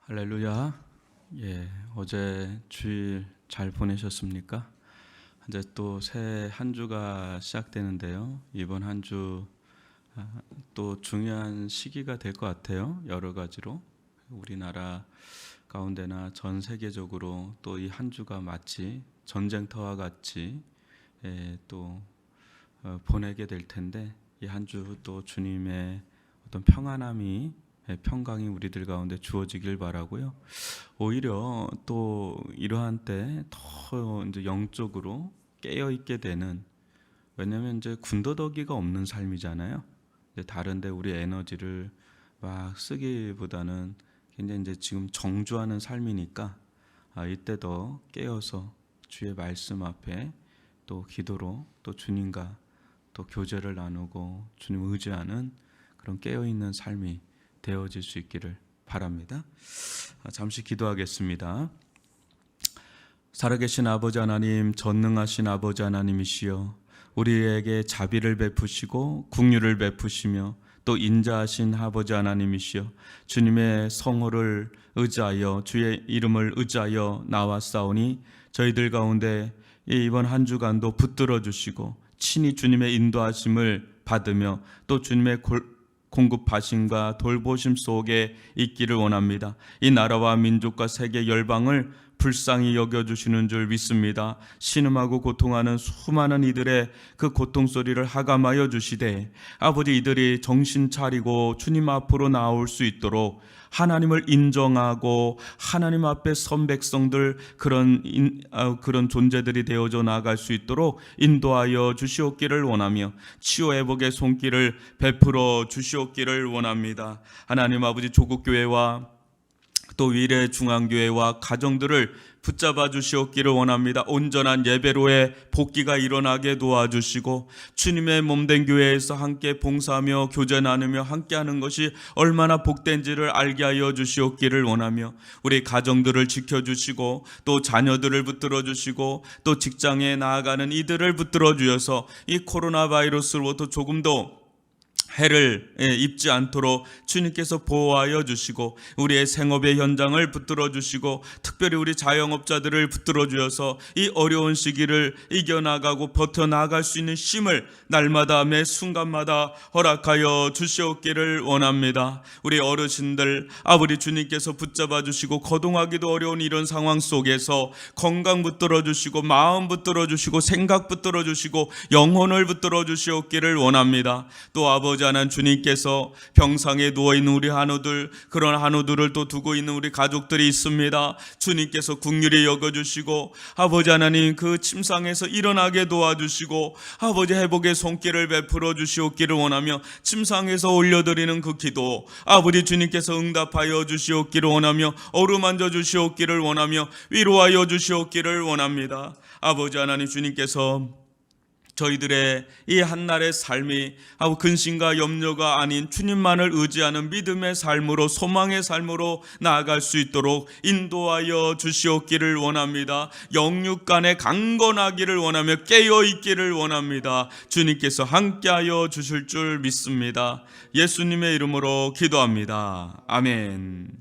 할렐루야. 어제 주일 잘 보내셨습니까? 이제 또 새 한 주가 시작되는데요. 이번 한 주 또 중요한 시기가 될 것 같아요. 여러 가지로 우리나라 가운데나 전 세계적으로 또 이 한 주가 마치 전쟁터와 같이 또 보내게 될 텐데, 이 한 주 또 주님의 어떤 평강이 우리들 가운데 주어지길 바라고요. 오히려 또 이러한 때 더 이제 영적으로 깨어 있게 되는, 왜냐하면 이제 군더더기가 없는 삶이잖아요. 이제 다른데 우리 에너지를 막 쓰기보다는 굉장히 이제 지금 정주하는 삶이니까, 이때 더 깨어서 주의 말씀 앞에 또 기도로 또 주님과 또 교제를 나누고 주님 의지하는 그런 깨어있는 삶이 되어질 수 있기를 바랍니다. 잠시 기도하겠습니다. 살아계신 아버지 하나님, 전능하신 아버지 하나님이시여, 우리에게 자비를 베푸시고 긍휼을 베푸시며 또 인자하신 아버지 하나님이시여, 주님의 성호를 의지하여 주의 이름을 의지하여 나왔사오니 저희들 가운데 이번 한 주간도 붙들어 주시고 친히 주님의 인도하심을 받으며 또 주님의 공급하심과 돌보심 속에 있기를 원합니다. 이 나라와 민족과 세계 열방을 불쌍히 여겨주시는 줄 믿습니다. 신음하고 고통하는 수많은 이들의 그 고통 소리를 하감하여 주시되, 아버지, 이들이 정신 차리고 주님 앞으로 나올 수 있도록 하나님을 인정하고 하나님 앞에 선 백성들, 그런 존재들이 되어져 나갈 수 있도록 인도하여 주시옵기를 원하며 치유 회복의 손길을 베풀어 주시옵기를 원합니다. 하나님 아버지, 조국교회와 또 위례 중앙교회와 가정들을 붙잡아 주시옵기를 원합니다. 온전한 예배로의 복귀가 일어나게 도와주시고 주님의 몸된 교회에서 함께 봉사하며 교제 나누며 함께하는 것이 얼마나 복된지를 알게 하여 주시옵기를 원하며 우리 가정들을 지켜주시고 또 자녀들을 붙들어 주시고 또 직장에 나아가는 이들을 붙들어 주셔서 이 코로나 바이러스로부터 조금도 해를 입지 않도록 주님께서 보호하여 주시고 우리의 생업의 현장을 붙들어 주시고 특별히 우리 자영업자들을 붙들어 주셔서 이 어려운 시기를 이겨나가고 버텨나갈 수 있는 힘을 날마다 매 순간마다 허락하여 주시옵기를 원합니다. 우리 어르신들, 아버지, 주님께서 붙잡아 주시고 거동하기도 어려운 이런 상황 속에서 건강 붙들어 주시고 마음 붙들어 주시고 생각 붙들어 주시고 영혼을 붙들어 주시옵기를 원합니다. 또 아버지 하나님, 주님께서 병상에 누워있는 우리 한우들, 그런 한우들을 또 두고 있는 우리 가족들이 있습니다. 주님께서 긍휼히 여겨주시고 아버지 하나님, 그 침상에서 일어나게 도와주시고 아버지, 회복의 손길을 베풀어 주시옵기를 원하며 침상에서 올려드리는 그 기도 아버지 주님께서 응답하여 주시옵기를 원하며 어루만져 주시옵기를 원하며 위로하여 주시옵기를 원합니다. 아버지 하나님, 주님께서 저희들의 이 한날의 삶이 근심과 염려가 아닌 주님만을 의지하는 믿음의 삶으로, 소망의 삶으로 나아갈 수 있도록 인도하여 주시옵기를 원합니다. 영육간에 강건하기를 원하며 깨어있기를 원합니다. 주님께서 함께하여 주실 줄 믿습니다. 예수님의 이름으로 기도합니다. 아멘.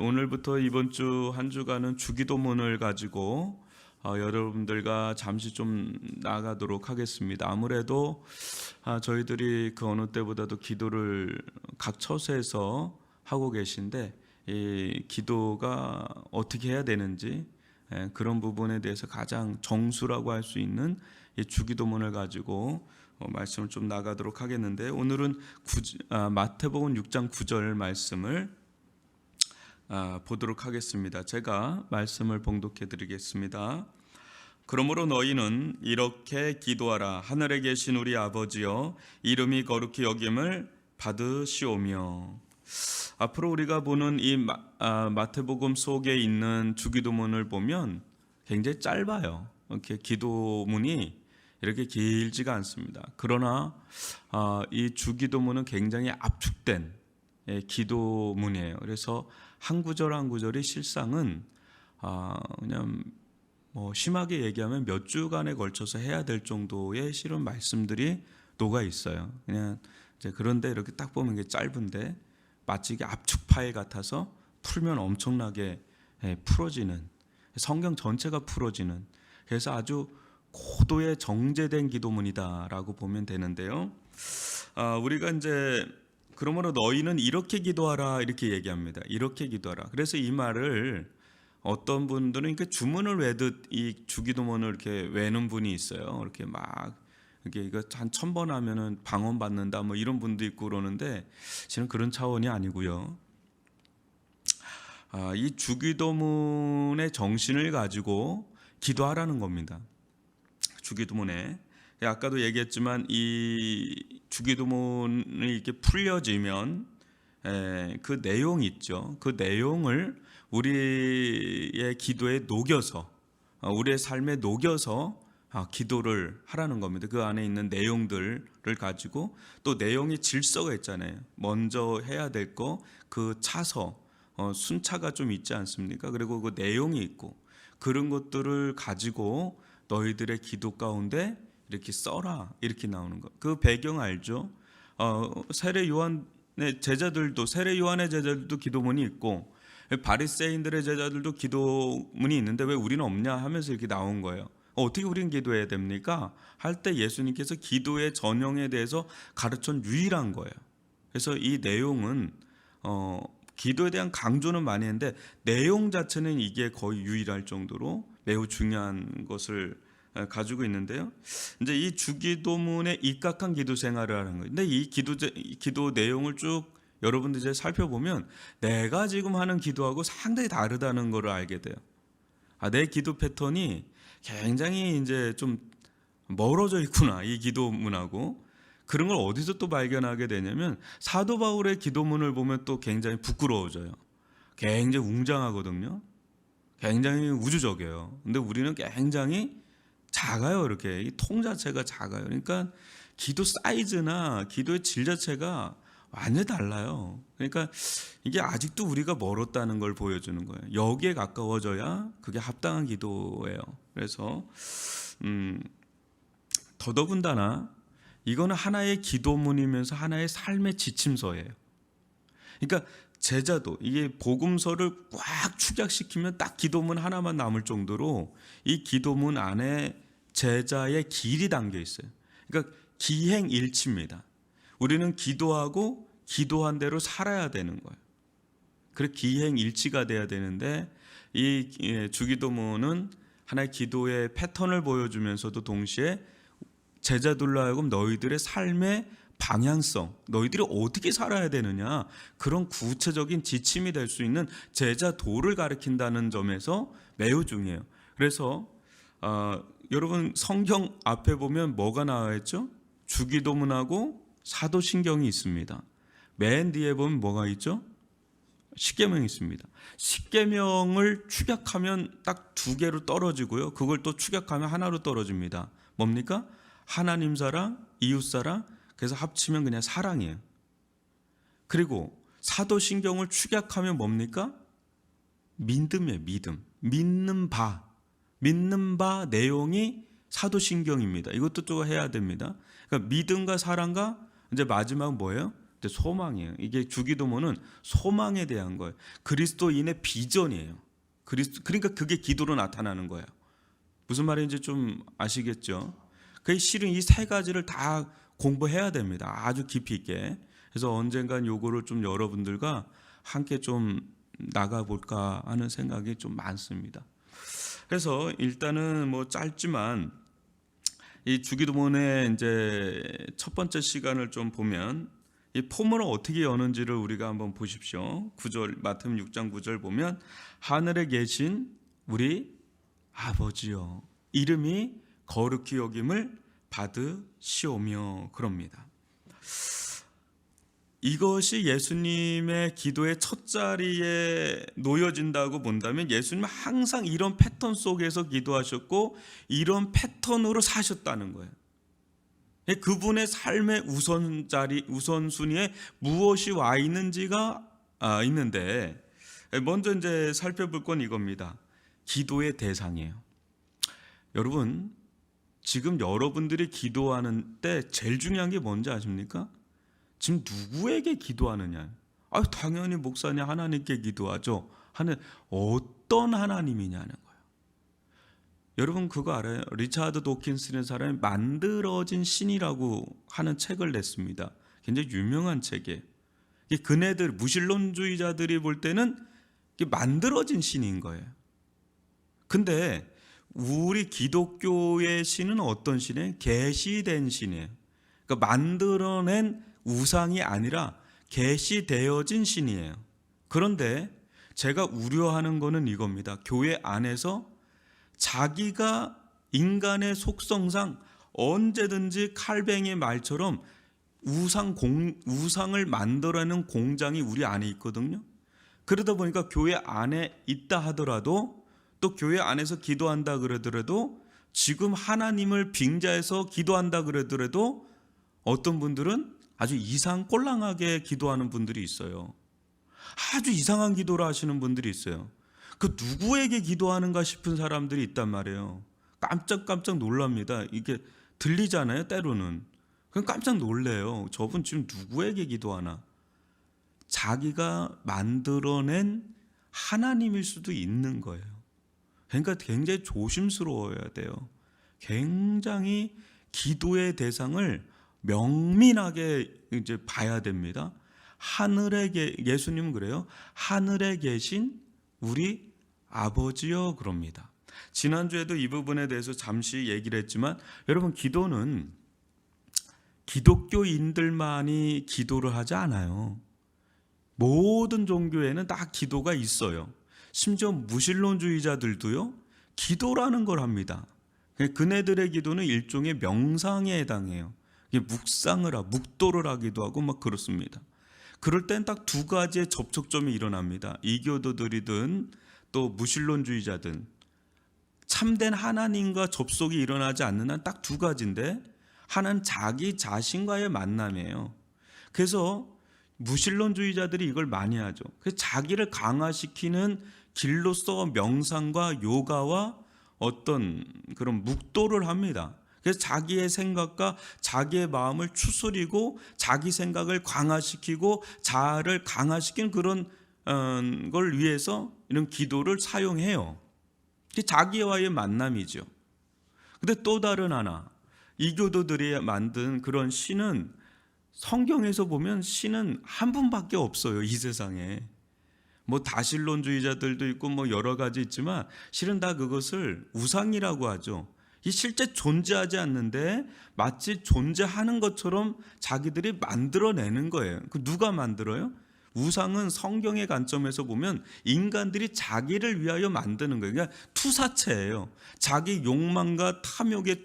오늘부터 이번 주 한 주간은 주기도문을 가지고 여러분들과 잠시 좀 나가도록 하겠습니다. 아무래도 저희들이 그 어느 때보다도 기도를 각 처소에서 하고 계신데, 이 기도가 어떻게 해야 되는지 그런 부분에 대해서 가장 정수라고 할 수 있는 이 주기도문을 가지고 말씀을 좀 나가도록 하겠는데, 오늘은 마태복음 6장 9절 말씀을 보도록 하겠습니다. 제가 말씀을 봉독해 드리겠습니다. 그러므로 너희는 이렇게 기도하라. 하늘에 계신 우리 아버지여, 이름이 거룩히 여김을 받으시오며. 앞으로 우리가 보는 이 마태복음 속에 있는 주기도문을 보면 굉장히 짧아요. 이렇게 기도문이 이렇게 길지가 않습니다. 그러나 이 주기도문은 굉장히 압축된 기도문이에요. 그래서 한 구절 한 구절이 실상은 그냥 심하게 얘기하면 몇 주간에 걸쳐서 해야 될 정도의 실은 말씀들이 녹아 있어요. 그냥 이제 그런데 이렇게 딱 보면 게 짧은데 마치 이게 압축 파일 같아서 풀면 엄청나게 풀어지는, 성경 전체가 풀어지는, 그래서 아주 고도의 정제된 기도문이다라고 보면 되는데요. 우리가 이제 그러므로 너희는 이렇게 기도하라 이렇게 얘기합니다. 이렇게 기도하라. 그래서 이 말을 어떤 분들은 이렇게 주문을 외듯 이 주기도문을 이렇게 외는 분이 있어요. 이렇게 막 이게 이거 한 1000번 하면은 방언 받는다 뭐 이런 분도 있고 그러는데 저는 그런 차원이 아니고요. 이 주기도문의 정신을 가지고 기도하라는 겁니다. 주기도문에 아까도 얘기했지만 이 주기도문이 이렇게 풀려지면 그 내용이 있죠. 그 내용을 우리의 기도에 녹여서 우리의 삶에 녹여서 기도를 하라는 겁니다. 그 안에 있는 내용들을 가지고 또 내용의 질서가 있잖아요. 먼저 해야 될 거 그 차서 순차가 좀 있지 않습니까? 그리고 그 내용이 있고 그런 것들을 가지고 너희들의 기도 가운데 이렇게 써라 이렇게 나오는 거. 그 배경 알죠? 세례 요한의 제자들도 세례 요한의 제자들도 기도문이 있고 바리새인들의 제자들도 기도문이 있는데 왜 우리는 없냐 하면서 이렇게 나온 거예요. 어떻게 우리는 기도해야 됩니까? 할 때 예수님께서 기도의 전형에 대해서 가르친 유일한 거예요. 그래서 이 내용은 기도에 대한 강조는 많이 했는데 내용 자체는 이게 거의 유일할 정도로 매우 중요한 것을 가지고 있는데요. 이제 이 주기도문에 입각한 기도 생활을 하는 거예요. 근데 이 기도 내용을 쭉 여러분들 이제 살펴보면 내가 지금 하는 기도하고 상당히 다르다는 것을 알게 돼요. 내 기도 패턴이 굉장히 이제 좀 멀어져 있구나, 이 기도문하고. 그런 걸 어디서 또 발견하게 되냐면 사도 바울의 기도문을 보면 또 굉장히 부끄러워져요. 굉장히 웅장하거든요. 굉장히 우주적이에요. 근데 우리는 굉장히 작아요. 이렇게 이 통 자체가 작아요. 그러니까 기도 사이즈나 기도의 질 자체가 완전히 달라요. 그러니까 이게 아직도 우리가 멀었다는 걸 보여주는 거예요. 여기에 가까워져야 그게 합당한 기도예요. 그래서 더더군다나 이거는 하나의 기도문이면서 하나의 삶의 지침서예요. 그러니까 제자도 이게 복음서를 꽉 축약시키면 딱 기도문 하나만 남을 정도로 이 기도문 안에 제자의 길이 담겨 있어요. 그러니까 기행일치입니다. 우리는 기도하고 기도한 대로 살아야 되는 거예요. 그래서 기행일치가 돼야 되는데 이 주기도문은 하나의 기도의 패턴을 보여주면서도 동시에 제자들로 하여금 너희들의 삶의 방향성, 너희들이 어떻게 살아야 되느냐 그런 구체적인 지침이 될 수 있는 제자도를 가르친다는 점에서 매우 중요해요. 그래서 여러분 성경 앞에 보면 뭐가 나와 있죠? 주기도문하고 사도신경이 있습니다. 맨 뒤에 보면 뭐가 있죠? 십계명이 있습니다. 십계명을 축약하면 딱 2개로 떨어지고요. 그걸 또 축약하면 하나로 떨어집니다. 뭡니까? 하나님 사랑, 이웃 사랑, 그래서 합치면 그냥 사랑이에요. 그리고 사도신경을 축약하면 뭡니까? 믿음이에요. 믿음. 믿는 바 내용이 사도신경입니다. 이것도 또 해야 됩니다. 그러니까 믿음과 사랑과 이제 마지막 뭐예요? 소망이에요. 이게 주기도문은 소망에 대한 거예요. 그리스도인의 비전이에요. 그러니까 그게 기도로 나타나는 거예요. 무슨 말인지 좀 아시겠죠? 그 실은 이 3가지를 다 공부해야 됩니다. 아주 깊이 있게. 그래서 언젠간 요거를 좀 여러분들과 함께 좀 나가볼까 하는 생각이 좀 많습니다. 그래서 일단은 뭐 짧지만 이 주기도문의 이제 첫 번째 시간을 좀 보면 이 포문을 어떻게 여는지를 우리가 한번 보십시오. 9절 마태복음 6장 9절 보면 하늘에 계신 우리 아버지여 이름이 거룩히 여김을 받으시오며 그럽니다. 이것이 예수님의 기도의 첫 자리에 놓여진다고 본다면 예수님은 항상 이런 패턴 속에서 기도하셨고 이런 패턴으로 사셨다는 거예요. 그분의 삶의 우선순위에 무엇이 와 있는지가 있는데 먼저 이제 살펴볼 건 이겁니다. 기도의 대상이에요. 여러분 지금 여러분들이 기도하는 때 제일 중요한 게 뭔지 아십니까? 지금 누구에게 기도하느냐? 당연히 목사님 하나님께 기도하죠. 하는 어떤 하나님이냐는 거예요. 여러분 그거 알아요? 리차드 도킨스라는 사람이 만들어진 신이라고 하는 책을 냈습니다. 굉장히 유명한 책이에요. 그네들 무신론주의자들이 볼 때는 이게 만들어진 신인 거예요. 근데 우리 기독교의 신은 어떤 신이에요? 계시된 신이에요. 그러니까 만들어낸 우상이 아니라 계시되어진 신이에요. 그런데 제가 우려하는 거는 이겁니다. 교회 안에서 자기가 인간의 속성상 언제든지 칼뱅이의 말처럼 우상을 만들어내는 공장이 우리 안에 있거든요. 그러다 보니까 교회 안에 있다 하더라도 또 교회 안에서 기도한다 그러더라도 지금 하나님을 빙자해서 기도한다 그러더라도 어떤 분들은 아주 이상꼴랑하게 기도하는 분들이 있어요. 아주 이상한 기도를 하시는 분들이 있어요. 그 누구에게 기도하는가 싶은 사람들이 있단 말이에요. 깜짝 놀랍니다. 이게 들리잖아요, 때로는. 그럼 깜짝 놀래요. 저분 지금 누구에게 기도하나? 자기가 만들어낸 하나님일 수도 있는 거예요. 그러니까 굉장히 조심스러워야 돼요. 굉장히 기도의 대상을 명민하게 이제 봐야 됩니다. 예수님은 그래요. 하늘에 계신 우리 아버지여 그럽니다. 지난주에도 이 부분에 대해서 잠시 얘기를 했지만 여러분 기도는 기독교인들만이 기도를 하지 않아요. 모든 종교에는 다 기도가 있어요. 심지어 무신론주의자들도요 기도라는 걸 합니다. 그네들의 기도는 일종의 명상에 해당해요. 묵도를 하기도 하고 막 그렇습니다. 그럴 땐 딱 두 가지의 접촉점이 일어납니다. 이교도들이든 또 무신론주의자든 참된 하나님과 접속이 일어나지 않는 한 딱 두 가지인데 하나는 자기 자신과의 만남이에요. 그래서 무신론주의자들이 이걸 많이 하죠. 그래서 자기를 강화시키는 길로서 명상과 요가와 어떤 그런 묵도를 합니다. 그래서 자기의 생각과 자기의 마음을 추스리고 자기 생각을 강화시키고 자아를 강화시키는 그런 걸 위해서 이런 기도를 사용해요. 자기와의 만남이죠. 근데 또 다른 하나, 이교도들이 만든 그런 신은 성경에서 보면 신은 한 분밖에 없어요. 이 세상에. 다신론주의자들도 있고 여러 가지 있지만 실은 다 그것을 우상이라고 하죠. 이 실제 존재하지 않는데 마치 존재하는 것처럼 자기들이 만들어내는 거예요. 그 누가 만들어요? 우상은 성경의 관점에서 보면 인간들이 자기를 위하여 만드는 거예요. 그러니까 투사체예요. 자기 욕망과 탐욕의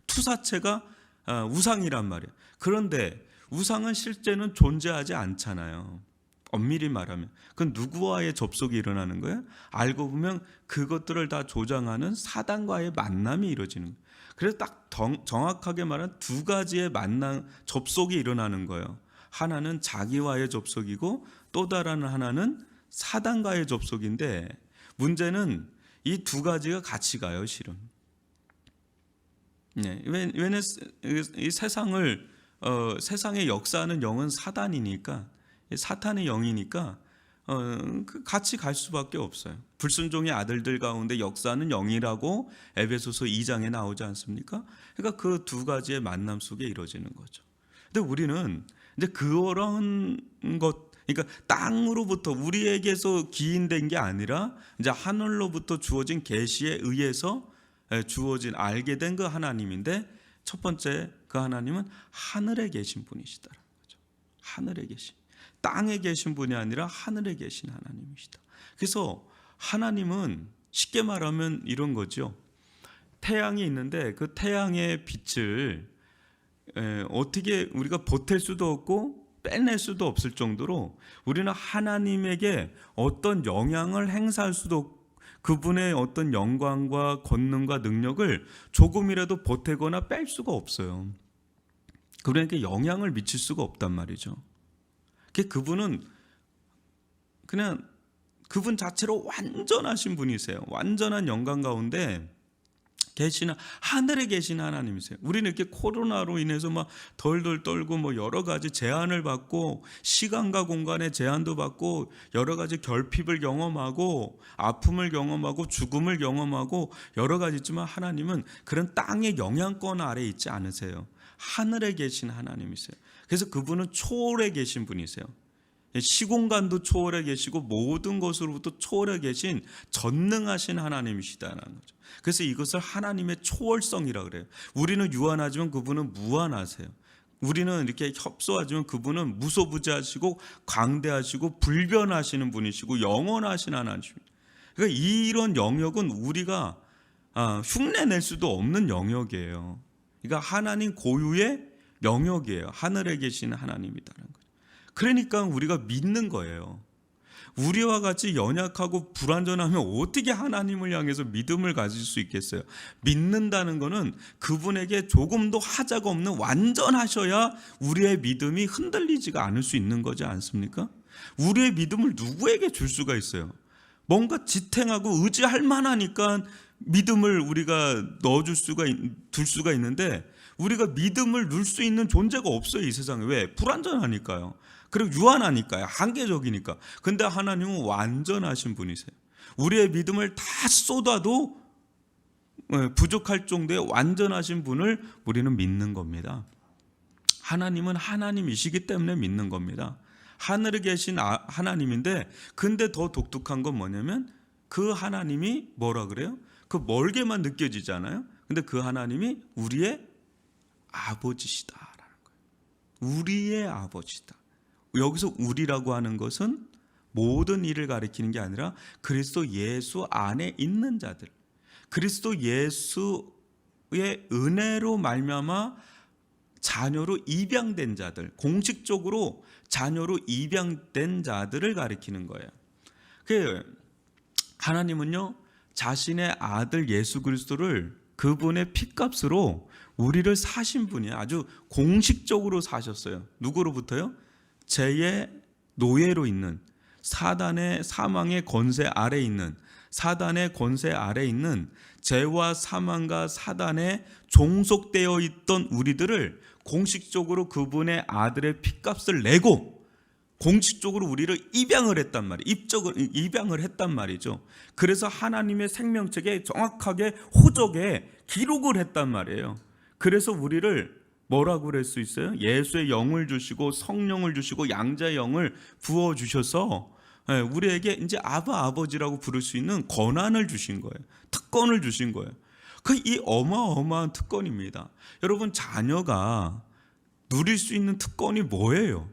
투사체가 우상이란 말이에요. 그런데 우상은 실제는 존재하지 않잖아요. 엄밀히 말하면 그건 누구와의 접속이 일어나는 거예요? 알고 보면 그것들을 다 조장하는 사단과의 만남이 이루어지는 거예요. 그래서 딱 정확하게 말하면 두 가지의 접속이 일어나는 거예요. 하나는 자기와의 접속이고 또 다른 하나는 사단과의 접속인데 문제는 이 두 가지가 같이 가요, 실은. 왜냐면 이 세상의 역사하는 영은 사단이니까 사탄의 영이니까 같이 갈 수밖에 없어요. 불순종의 아들들 가운데 역사하는 영이라고 에베소서 2장에 나오지 않습니까? 그러니까 그 두 가지의 만남 속에 이루어지는 거죠. 근데 우리는 이제 그런 것, 그러니까 땅으로부터 우리에게서 기인된 게 아니라 이제 하늘로부터 주어진 계시에 의해서 주어진 알게 된 그 하나님인데 첫 번째 그 하나님은 하늘에 계신 분이시다라는 거죠. 하늘에 계신. 땅에 계신 분이 아니라 하늘에 계신 하나님이시다. 그래서 하나님은 쉽게 말하면 이런 거죠. 태양이 있는데 그 태양의 빛을 어떻게 우리가 보탤 수도 없고 빼낼 수도 없을 정도로 우리는 하나님에게 어떤 영향을 행사할 수도 없고 그분의 어떤 영광과 권능과 능력을 조금이라도 보태거나 뺄 수가 없어요. 그러니까 영향을 미칠 수가 없단 말이죠. 그분은 그냥 그분 자체로 완전하신 분이세요. 완전한 영광 가운데 계시는 하늘에 계신 하나님이세요. 우리는 이렇게 코로나로 인해서 막 덜덜 떨고 뭐 여러 가지 제한을 받고 시간과 공간의 제한도 받고 여러 가지 결핍을 경험하고 아픔을 경험하고 죽음을 경험하고 여러 가지 있지만 하나님은 그런 땅의 영향권 아래에 있지 않으세요. 하늘에 계신 하나님이세요. 그래서 그분은 초월해 계신 분이세요. 시공간도 초월해 계시고 모든 것으로부터 초월해 계신 전능하신 하나님이시다는 거죠. 그래서 이것을 하나님의 초월성이라고 그래요. 우리는 유한하지만 그분은 무한하세요. 우리는 이렇게 협소하지만 그분은 무소부재하시고 광대하시고 불변하시는 분이시고 영원하신 하나님이십니다. 그러니까 이런 영역은 우리가 흉내낼 수도 없는 영역이에요. 그러니까 하나님 고유의 영역이에요. 하늘에 계신 하나님이다는 거죠. 그러니까 우리가 믿는 거예요. 우리와 같이 연약하고 불완전하면 어떻게 하나님을 향해서 믿음을 가질 수 있겠어요? 믿는다는 것은 그분에게 조금도 하자가 없는 완전하셔야 우리의 믿음이 흔들리지가 않을 수 있는 거지 않습니까? 우리의 믿음을 누구에게 줄 수가 있어요? 뭔가 지탱하고 의지할 만하니까 믿음을 우리가 둘 수가 있는데 우리가 믿음을 넣을 수 있는 존재가 없어요, 이 세상에. 왜? 불완전하니까요. 그리고 유한하니까요. 한계적이니까. 근데 하나님은 완전하신 분이세요. 우리의 믿음을 다 쏟아도 부족할 정도의 완전하신 분을 우리는 믿는 겁니다. 하나님은 하나님이시기 때문에 믿는 겁니다. 하늘에 계신 하나님인데, 근데 더 독특한 건 뭐냐면 그 하나님이 뭐라 그래요? 그 멀게만 느껴지잖아요. 근데 그 하나님이 우리의 아버지시다라는 거예요. 우리의 아버지다. 여기서 우리라고 하는 것은 모든 일을 가리키는 게 아니라 그리스도 예수 안에 있는 자들, 그리스도 예수의 은혜로 말미암아 자녀로 입양된 자들, 공식적으로 자녀로 입양된 자들을 가리키는 거예요. 하나님은요, 자신의 아들 예수 그리스도를 그분의 피값으로 우리를 사신 분이에요. 아주 공식적으로 사셨어요. 누구로부터요? 죄의 노예로 있는, 사단의 사망의 권세 아래 있는, 사단의 권세 아래 있는 죄와 사망과 사단에 종속되어 있던 우리들을 공식적으로 그분의 아들의 피값을 내고 공식적으로 우리를 입양을 했단 말이에요. 입양을 했단 말이죠. 그래서 하나님의 생명책에 정확하게 호적에 기록을 했단 말이에요. 그래서 우리를 뭐라고 그럴 수 있어요? 예수의 영을 주시고 성령을 주시고 양자의 영을 부어주셔서 우리에게 이제 아버지라고 부를 수 있는 권한을 주신 거예요. 특권을 주신 거예요. 이 어마어마한 특권입니다. 여러분, 자녀가 누릴 수 있는 특권이 뭐예요?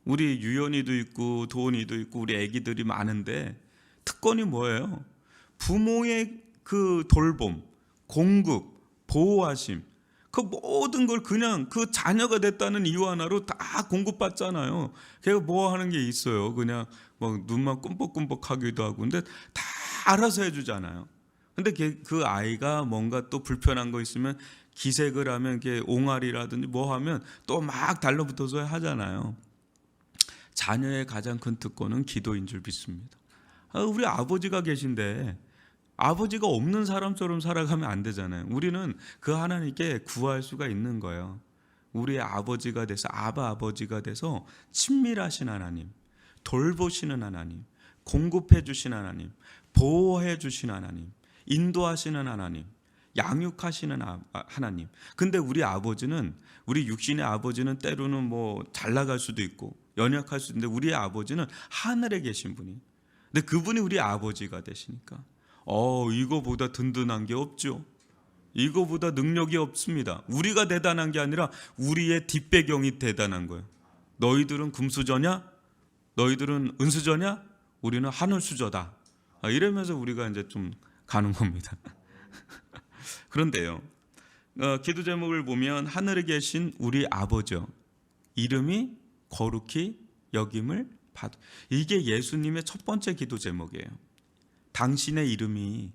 우리 유연이도 있고 도원이도 있고 우리 애기들이 많은데 특권이 뭐예요? 부모의 그 돌봄, 공급, 보호하심, 그 모든 걸 그냥 그 자녀가 됐다는 이유 하나로 다 공급받잖아요. 걔가 뭐 하는 게 있어요? 그냥 뭐 눈만 끔뻑끔뻑 하기도 하고, 근데 다 알아서 해주잖아요. 근데 그 아이가 뭔가 또 불편한 거 있으면 기색을 하면 이렇게 옹알이라든지 뭐 하면 또 막 달라붙어서 하잖아요. 자녀의 가장 큰 특권은 기도인 줄 믿습니다. 우리 아버지가 계신데 아버지가 없는 사람처럼 살아가면 안 되잖아요. 우리는 그 하나님께 구할 수가 있는 거예요. 우리의 아버지가 돼서 아버지가 돼서 친밀하신 하나님, 돌보시는 하나님, 공급해 주신 하나님, 보호해 주신 하나님, 인도하시는 하나님, 양육하시는 하나님. 근데 우리 아버지는, 우리 육신의 아버지는 때로는 뭐 잘 나갈 수도 있고 연약할 수도 있는데 우리의 아버지는 하늘에 계신 분이. 근데 그분이 우리 아버지가 되시니까 이거보다 든든한 게 없죠. 이거보다 능력이 없습니다. 우리가 대단한 게 아니라 우리의 뒷배경이 대단한 거예요. 너희들은 금수저냐? 너희들은 은수저냐? 우리는 하늘수저다. 이러면서 우리가 이제 좀 가는 겁니다. 그런데요, 기도 제목을 보면 하늘에 계신 우리 아버지요, 이름이 거룩히 여김을 받. 이게 예수님의 첫 번째 기도 제목이에요. 당신의 이름이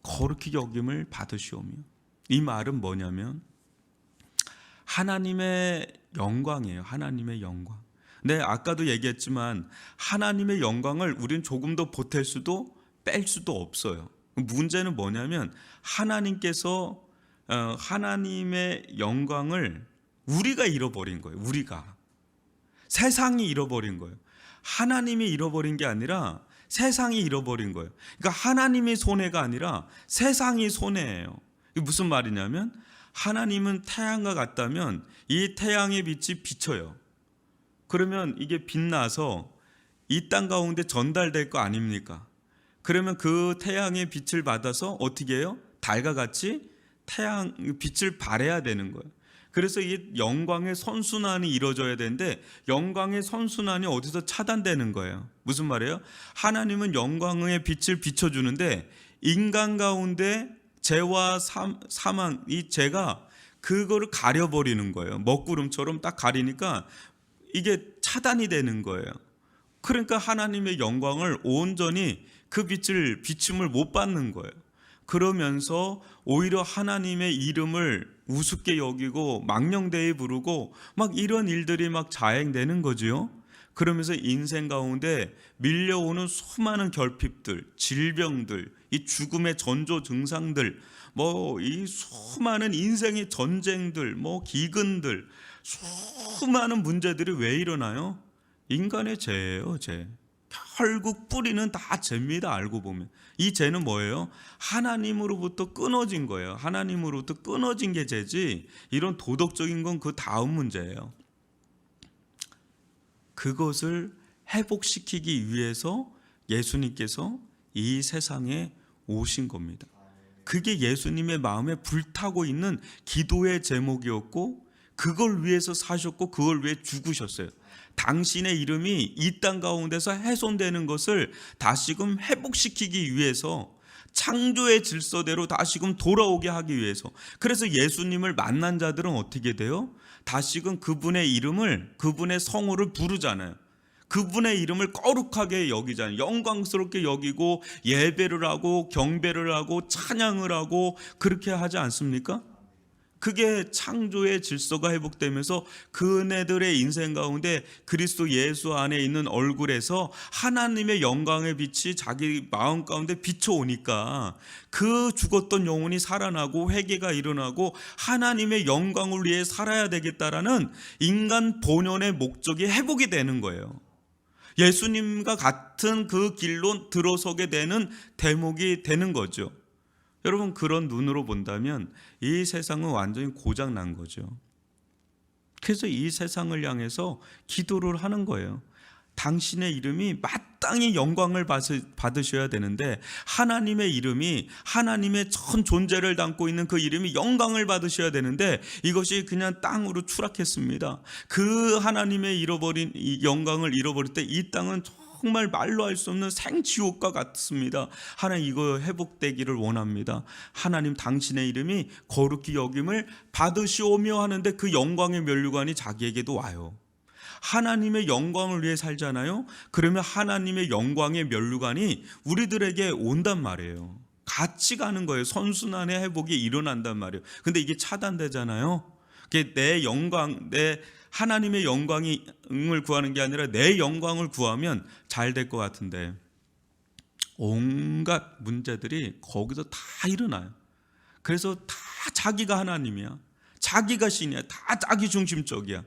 거룩히 여김을 받으시오며. 이 말은 뭐냐면 하나님의 영광이에요. 하나님의 영광. 네, 아까도 얘기했지만 하나님의 영광을 우리는 조금 더 보탤 수도 뺄 수도 없어요. 문제는 뭐냐면 하나님께서 하나님의 영광을 우리가 잃어버린 거예요. 우리가. 세상이 잃어버린 거예요. 하나님이 잃어버린 게 아니라 세상이 잃어버린 거예요. 그러니까 하나님의 손해가 아니라 세상이 손해예요. 이게 무슨 말이냐면 하나님은 태양과 같다면 이 태양의 빛이 비쳐요. 그러면 이게 빛나서 이 땅 가운데 전달될 거 아닙니까? 그러면 그 태양의 빛을 받아서 어떻게 해요? 달과 같이 태양 빛을 발해야 되는 거예요. 그래서 이 영광의 선순환이 이루어져야 되는데 영광의 선순환이 어디서 차단되는 거예요. 무슨 말이에요? 하나님은 영광의 빛을 비춰주는데 인간 가운데 죄와 사망, 이 죄가 그거를 가려버리는 거예요. 먹구름처럼 딱 가리니까 이게 차단이 되는 거예요. 그러니까 하나님의 영광을 온전히 그 빛을 비춤을 못 받는 거예요. 그러면서 오히려 하나님의 이름을 우습게 여기고 망령되이 부르고 막 이런 일들이 막 자행되는 거지요. 그러면서 인생 가운데 밀려오는 수많은 결핍들, 질병들, 이 죽음의 전조 증상들, 뭐 이 수많은 인생의 전쟁들, 뭐 기근들, 수많은 문제들이 왜 일어나요? 인간의 죄예요, 죄. 결국 뿌리는 다 죄입니다. 알고 보면 이 죄는 뭐예요? 하나님으로부터 끊어진 거예요. 하나님으로부터 끊어진 게 죄지 이런 도덕적인 건 그 다음 문제예요. 그것을 회복시키기 위해서 예수님께서 이 세상에 오신 겁니다. 그게 예수님의 마음에 불타고 있는 기도의 제목이었고 그걸 위해서 사셨고 그걸 위해 죽으셨어요. 당신의 이름이 이 땅 가운데서 훼손되는 것을 다시금 회복시키기 위해서 창조의 질서대로 다시금 돌아오게 하기 위해서. 그래서 예수님을 만난 자들은 어떻게 돼요? 다시금 그분의 이름을, 그분의 성호를 부르잖아요. 그분의 이름을 거룩하게 여기잖아요. 영광스럽게 여기고 예배를 하고 경배를 하고 찬양을 하고 그렇게 하지 않습니까? 그게 창조의 질서가 회복되면서 그네들의 인생 가운데 그리스도 예수 안에 있는 얼굴에서 하나님의 영광의 빛이 자기 마음 가운데 비춰오니까 그 죽었던 영혼이 살아나고 회개가 일어나고 하나님의 영광을 위해 살아야 되겠다라는 인간 본연의 목적이 회복이 되는 거예요. 예수님과 같은 그 길로 들어서게 되는 대목이 되는 거죠. 여러분 그런 눈으로 본다면 이 세상은 완전히 고장난 거죠. 그래서 이 세상을 향해서 기도를 하는 거예요. 당신의 이름이 마땅히 영광을 받으셔야 되는데 하나님의 이름이 하나님의 전 존재를 담고 있는 그 이름이 영광을 받으셔야 되는데 이것이 그냥 땅으로 추락했습니다. 그 하나님의 잃어버린 이 영광을 잃어버릴 때 이 땅은 정말 말로 할 수 없는 생지옥과 같습니다. 하나님 이거 회복되기를 원합니다. 하나님 당신의 이름이 거룩히 여김을 받으시오며 하는데 그 영광의 면류관이 자기에게도 와요. 하나님의 영광을 위해 살잖아요. 그러면 하나님의 영광의 면류관이 우리들에게 온단 말이에요. 같이 가는 거예요. 선순환의 회복이 일어난단 말이에요. 근데 이게 차단되잖아요. 내 영광, 내 하나님의 영광을 구하는 게 아니라 내 영광을 구하면 잘 될 것 같은데 온갖 문제들이 거기서 다 일어나요. 그래서 다 자기가 하나님이야. 자기가 신이야. 다 자기 중심적이야.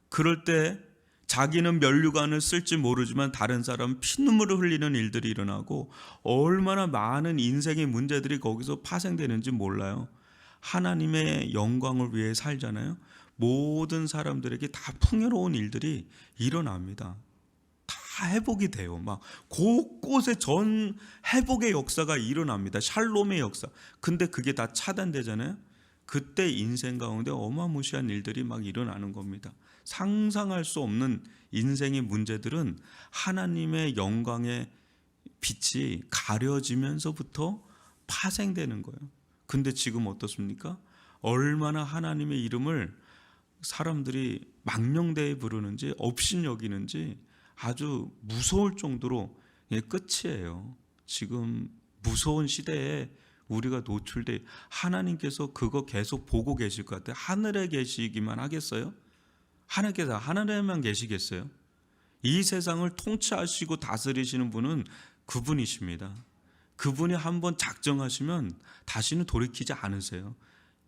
그럴 때 자기는 면류관을 쓸지 모르지만 다른 사람은 피눈물을 흘리는 일들이 일어나고 얼마나 많은 인생의 문제들이 거기서 파생되는지 몰라요. 하나님의 영광을 위해 살잖아요. 모든 사람들에게 다 풍요로운 일들이 일어납니다. 다 회복이 돼요. 막 곳곳에 전 회복의 역사가 일어납니다. 샬롬의 역사. 근데 그게 다 차단되잖아요. 그때 인생 가운데 어마무시한 일들이 막 일어나는 겁니다. 상상할 수 없는 인생의 문제들은 하나님의 영광의 빛이 가려지면서부터 파생되는 거예요. 근데 지금 어떻습니까? 얼마나 하나님의 이름을 사람들이 망령되이 부르는지 업신여기는지 아주 무서울 정도로 끝이에요. 지금 무서운 시대에 우리가 노출돼 하나님께서 그거 계속 보고 계실 것 같아요. 하늘에 계시기만 하겠어요? 하나님께서 하늘에만 계시겠어요? 이 세상을 통치하시고 다스리시는 분은 그분이십니다. 그분이 한번 작정하시면 다시는 돌이키지 않으세요.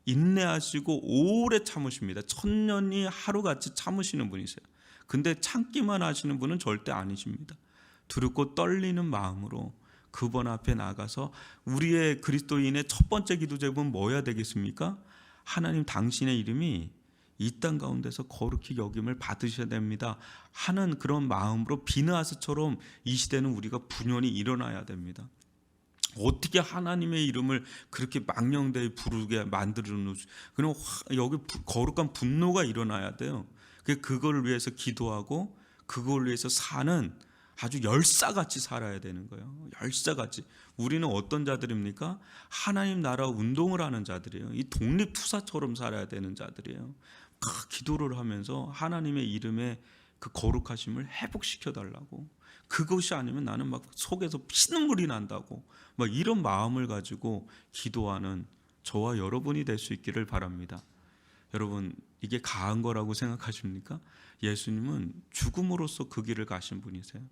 인내하시고 오래 참으십니다. 천년이 하루같이 참으시는 분이세요. 근데 참기만 하시는 분은 절대 아니십니다. 두렵고 떨리는 마음으로 그분 앞에 나가서 우리의 그리스도인의 첫 번째 기도 제목은 뭐야 되겠습니까? 하나님 당신의 이름이 이 땅 가운데서 거룩히 여김을 받으셔야 됩니다 하는 그런 마음으로 비느하스처럼 이 시대는 우리가 분연히 일어나야 됩니다. 어떻게 하나님의 이름을 그렇게 망령되이 부르게 만들어놓으시? 그럼 여기 거룩한 분노가 일어나야 돼요. 그걸 위해서 기도하고 그걸 위해서 사는 아주 열사같이 살아야 되는 거예요. 열사같이. 우리는 어떤 자들입니까? 하나님 나라 운동을 하는 자들이에요. 이 독립투사처럼 살아야 되는 자들이에요. 기도를 하면서 하나님의 이름의 그 거룩하심을 회복시켜 달라고. 그것이 아니면 나는 막 속에서 피눈물이 난다고 막 이런 마음을 가지고 기도하는 저와 여러분이 될 수 있기를 바랍니다. 여러분, 이게 가한 거라고 생각하십니까? 예수님은 죽음으로써 그 길을 가신 분이세요.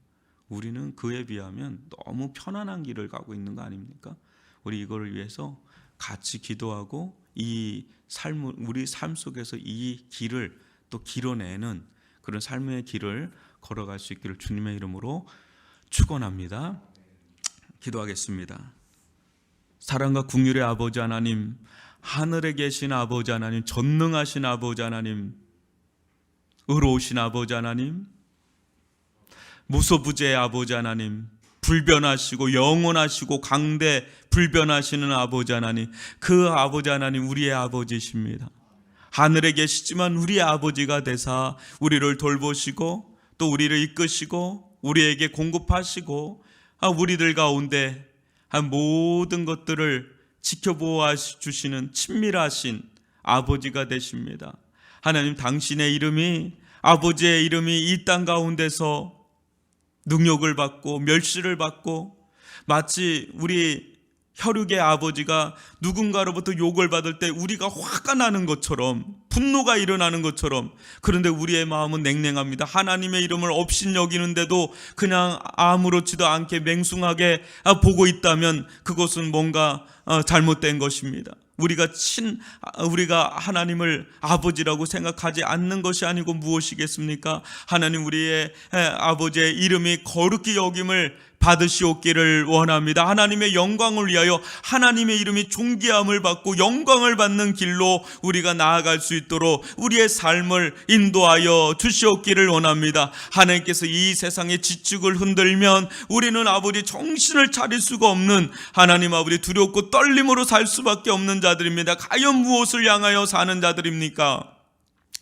우리는 그에 비하면 너무 편안한 길을 가고 있는 거 아닙니까? 우리 이거를 위해서 같이 기도하고 이 삶을, 우리 삶 속에서 이 길을 또 길어내는 그런 삶의 길을 걸어갈 수 있기를 주님의 이름으로 축원합니다. 기도하겠습니다. 사랑과 긍휼의 아버지 하나님, 하늘에 계신 아버지 하나님, 전능하신 아버지 하나님, 의로우신 아버지 하나님, 무소부재의 아버지 하나님, 불변하시고 영원하시고 강대 불변하시는 아버지 하나님, 그 아버지 하나님 우리의 아버지십니다. 하늘에 계시지만 우리의 아버지가 되사 우리를 돌보시고 또 우리를 이끄시고 우리에게 공급하시고 우리들 가운데 모든 것들을 지켜보아 주시는 친밀하신 아버지가 되십니다. 하나님, 당신의 이름이, 아버지의 이름이 이 땅 가운데서 능욕을 받고 멸시를 받고 마치 우리 혈육의 아버지가 누군가로부터 욕을 받을 때 우리가 화가 나는 것처럼, 분노가 일어나는 것처럼, 그런데 우리의 마음은 냉랭합니다. 하나님의 이름을 업신여기는데도 그냥 아무렇지도 않게 맹숭하게 보고 있다면 그것은 뭔가 잘못된 것입니다. 우리가 하나님을 아버지라고 생각하지 않는 것이 아니고 무엇이겠습니까? 하나님, 우리의 아버지의 이름이 거룩히 여김을 받으시옵기를 원합니다. 하나님의 영광을 위하여 하나님의 이름이 존귀함을 받고 영광을 받는 길로 우리가 나아갈 수 있도록 우리의 삶을 인도하여 주시옵기를 원합니다. 하나님께서 이 세상의 지축을 흔들면 우리는 아버지 정신을 차릴 수가 없는, 하나님 아버지 두렵고 떨림으로 살 수밖에 없는 자들입니다. 과연 무엇을 향하여 사는 자들입니까?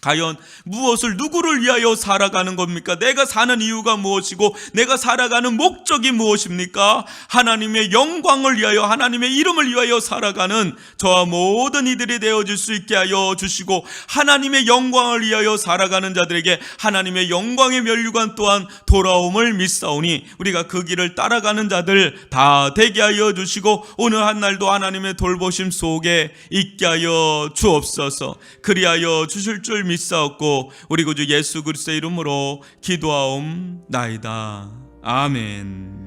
과연 무엇을, 누구를 위하여 살아가는 겁니까? 내가 사는 이유가 무엇이고 내가 살아가는 목적이 무엇입니까? 하나님의 영광을 위하여, 하나님의 이름을 위하여 살아가는 저와 모든 이들이 되어질 수 있게 하여 주시고, 하나님의 영광을 위하여 살아가는 자들에게 하나님의 영광의 면류관 또한 돌아옴을 믿사오니 우리가 그 길을 따라가는 자들 다 되게 하여 주시고 오늘 한 날도 하나님의 돌보심 속에 있게 하여 주옵소서. 그리하여 주실 줄 믿사옵고 우리 구주 예수 그리스도의 이름으로 기도하옵나이다. 아멘.